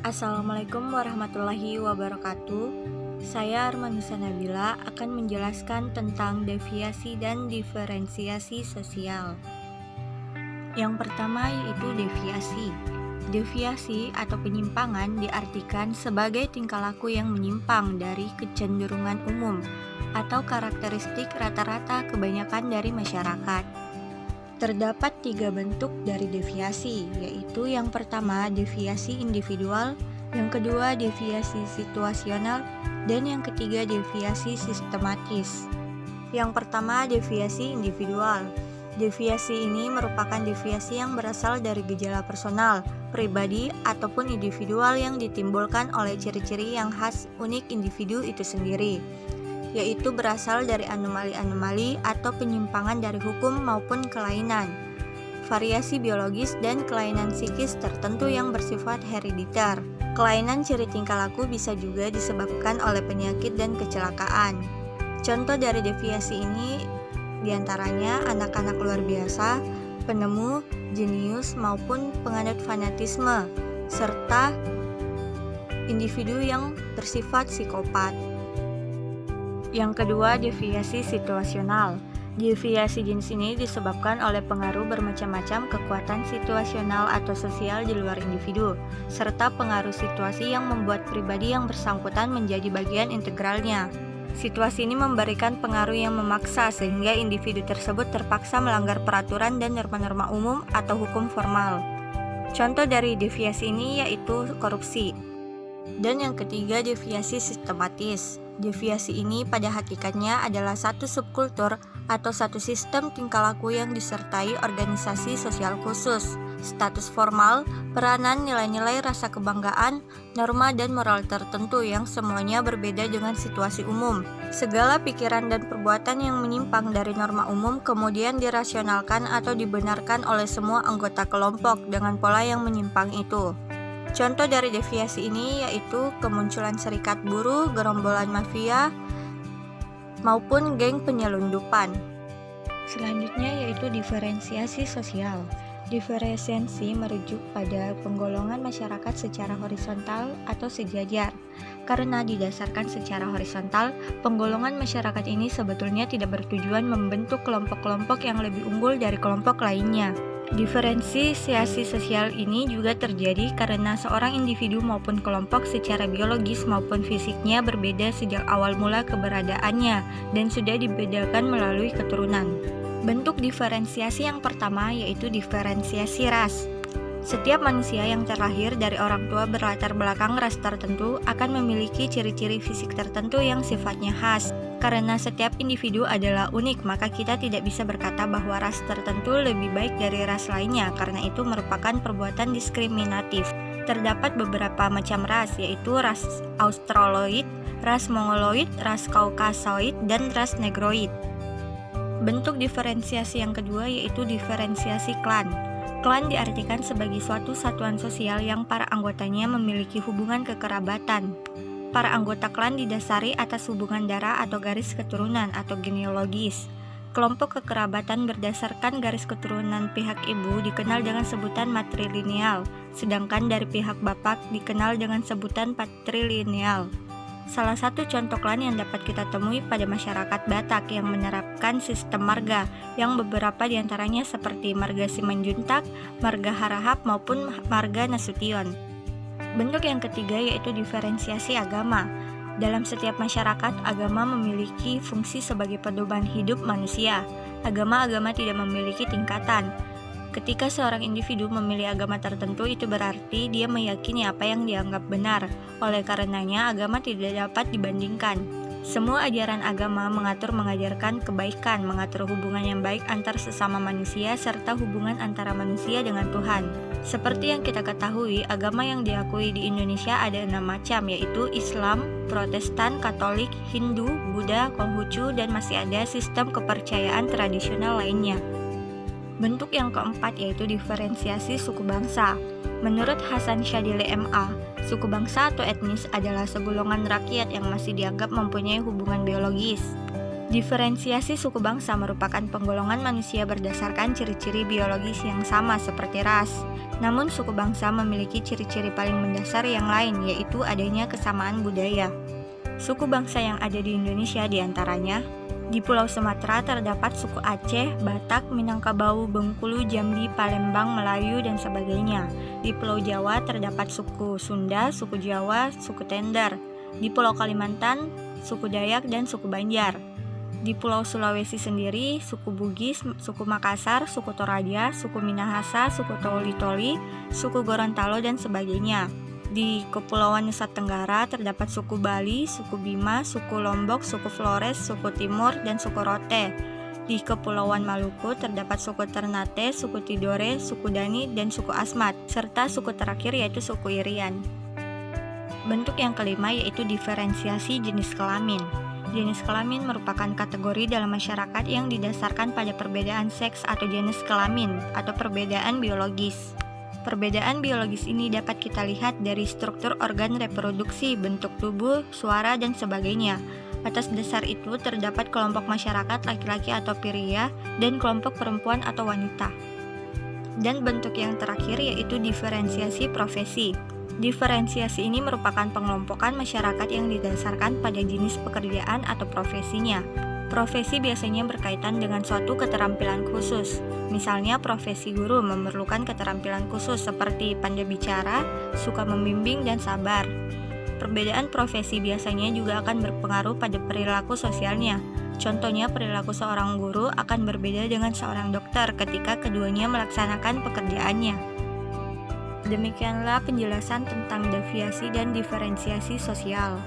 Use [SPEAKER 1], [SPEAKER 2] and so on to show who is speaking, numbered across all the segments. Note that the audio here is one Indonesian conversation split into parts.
[SPEAKER 1] Assalamualaikum warahmatullahi wabarakatuh. Saya Armanusa Nabila akan menjelaskan tentang deviasi dan diferensiasi sosial. Yang pertama yaitu deviasi. Deviasi atau penyimpangan diartikan sebagai tingkah laku yang menyimpang dari kecenderungan umum atau karakteristik rata-rata kebanyakan dari masyarakat. Terdapat 3 bentuk dari deviasi, yaitu yang pertama deviasi individual, yang kedua deviasi situasional, dan yang ketiga deviasi sistematis. Yang pertama deviasi individual. Deviasi ini merupakan deviasi yang berasal dari gejala personal, pribadi, ataupun individual yang ditimbulkan oleh ciri-ciri yang khas unik individu itu sendiri, yaitu berasal dari anomali-anomali atau penyimpangan dari hukum maupun kelainan, variasi biologis dan kelainan psikis tertentu yang bersifat herediter. Kelainan ciri tingkah laku bisa juga disebabkan oleh penyakit dan kecelakaan. Contoh dari deviasi ini diantaranya anak-anak luar biasa, penemu, jenius maupun penganut fanatisme, serta individu yang bersifat psikopat. Yang kedua, deviasi situasional. Deviasi jenis ini disebabkan oleh pengaruh bermacam-macam kekuatan situasional atau sosial di luar individu, serta pengaruh situasi yang membuat pribadi yang bersangkutan menjadi bagian integralnya. Situasi ini memberikan pengaruh yang memaksa sehingga individu tersebut terpaksa melanggar peraturan dan norma-norma umum atau hukum formal. Contoh dari deviasi ini yaitu korupsi. Dan yang ketiga, deviasi sistematis. Deviasi ini pada hakikatnya adalah satu subkultur atau satu sistem tingkah laku yang disertai organisasi sosial khusus, status formal, peranan, nilai-nilai rasa kebanggaan, norma dan moral tertentu yang semuanya berbeda dengan situasi umum. Segala pikiran dan perbuatan yang menyimpang dari norma umum kemudian dirasionalkan atau dibenarkan oleh semua anggota kelompok dengan pola yang menyimpang itu. Contoh dari deviasi ini yaitu kemunculan serikat buruh, gerombolan mafia, maupun geng penyelundupan. Selanjutnya yaitu diferensiasi sosial. Diferensiasi merujuk pada penggolongan masyarakat secara horizontal atau sejajar. Karena didasarkan secara horizontal, penggolongan masyarakat ini sebetulnya tidak bertujuan membentuk kelompok-kelompok yang lebih unggul dari kelompok lainnya. Diferensiasi sosial ini juga terjadi karena seorang individu maupun kelompok secara biologis maupun fisiknya berbeda sejak awal mula keberadaannya dan sudah dibedakan melalui keturunan. Bentuk diferensiasi yang pertama yaitu diferensiasi ras. Setiap manusia yang terlahir dari orang tua berlatar belakang ras tertentu akan memiliki ciri-ciri fisik tertentu yang sifatnya khas. Karena setiap individu adalah unik, maka kita tidak bisa berkata bahwa ras tertentu lebih baik dari ras lainnya, karena itu merupakan perbuatan diskriminatif. Terdapat beberapa macam ras, yaitu ras Australoid, ras Mongoloid, ras Kaukasoid, dan ras Negroid. Bentuk diferensiasi yang kedua yaitu diferensiasi klan. Klan diartikan sebagai suatu satuan sosial yang para anggotanya memiliki hubungan kekerabatan. Para anggota klan didasari atas hubungan darah atau garis keturunan atau genealogis. Kelompok kekerabatan berdasarkan garis keturunan pihak ibu dikenal dengan sebutan matrilineal, sedangkan dari pihak bapak dikenal dengan sebutan patrilineal. Salah satu contoh klan yang dapat kita temui pada masyarakat Batak yang menerapkan sistem marga, yang beberapa diantaranya seperti marga Simanjuntak, marga Harahap, maupun marga Nasution. Bentuk yang ketiga yaitu diferensiasi agama. Dalam setiap masyarakat, agama memiliki fungsi sebagai pedoman hidup manusia. Agama-agama tidak memiliki tingkatan. Ketika seorang individu memilih agama tertentu, itu berarti dia meyakini apa yang dianggap benar. Oleh karenanya, agama tidak dapat dibandingkan. Semua ajaran agama mengajarkan kebaikan, mengatur hubungan yang baik antar sesama manusia, serta hubungan antara manusia dengan Tuhan. Seperti yang kita ketahui, agama yang diakui di Indonesia ada 6 macam, yaitu Islam, Protestan, Katolik, Hindu, Buddha, Konghucu, dan masih ada sistem kepercayaan tradisional lainnya. Bentuk yang keempat yaitu diferensiasi suku bangsa. Menurut Hasan Syadili MA, suku bangsa atau etnis adalah segolongan rakyat yang masih dianggap mempunyai hubungan biologis. Diferensiasi suku bangsa merupakan penggolongan manusia berdasarkan ciri-ciri biologis yang sama seperti ras. Namun suku bangsa memiliki ciri-ciri paling mendasar yang lain, yaitu adanya kesamaan budaya. Suku bangsa yang ada di Indonesia diantaranya: di Pulau Sumatera terdapat suku Aceh, Batak, Minangkabau, Bengkulu, Jambi, Palembang, Melayu, dan sebagainya. Di Pulau Jawa terdapat suku Sunda, suku Jawa, suku Tender. Di Pulau Kalimantan, suku Dayak, dan suku Banjar. Di Pulau Sulawesi sendiri, suku Bugis, suku Makassar, suku Toraja, suku Minahasa, suku Toli-Toli, suku Gorontalo, dan sebagainya. Di Kepulauan Nusa Tenggara terdapat suku Bali, suku Bima, suku Lombok, suku Flores, suku Timur, dan suku Rote. Di Kepulauan Maluku terdapat suku Ternate, suku Tidore, suku Dani, dan suku Asmat, serta suku terakhir yaitu suku Irian. Bentuk yang kelima yaitu diferensiasi jenis kelamin. Jenis kelamin merupakan kategori dalam masyarakat yang didasarkan pada perbedaan seks atau jenis kelamin atau perbedaan biologis. Perbedaan biologis ini dapat kita lihat dari struktur organ reproduksi, bentuk tubuh, suara, dan sebagainya. Atas dasar itu terdapat kelompok masyarakat laki-laki atau pria dan kelompok perempuan atau wanita. Dan bentuk yang terakhir yaitu diferensiasi profesi. Diferensiasi ini merupakan pengelompokan masyarakat yang didasarkan pada jenis pekerjaan atau profesinya. Profesi biasanya berkaitan dengan suatu keterampilan khusus. Misalnya profesi guru memerlukan keterampilan khusus seperti pandai bicara, suka membimbing, dan sabar. Perbedaan profesi biasanya juga akan berpengaruh pada perilaku sosialnya. Contohnya, perilaku seorang guru akan berbeda dengan seorang dokter ketika keduanya melaksanakan pekerjaannya. Demikianlah penjelasan tentang deviasi dan diferensiasi sosial.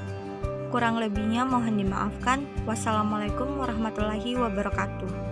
[SPEAKER 1] Kurang lebihnya mohon dimaafkan. Wassalamualaikum warahmatullahi wabarakatuh.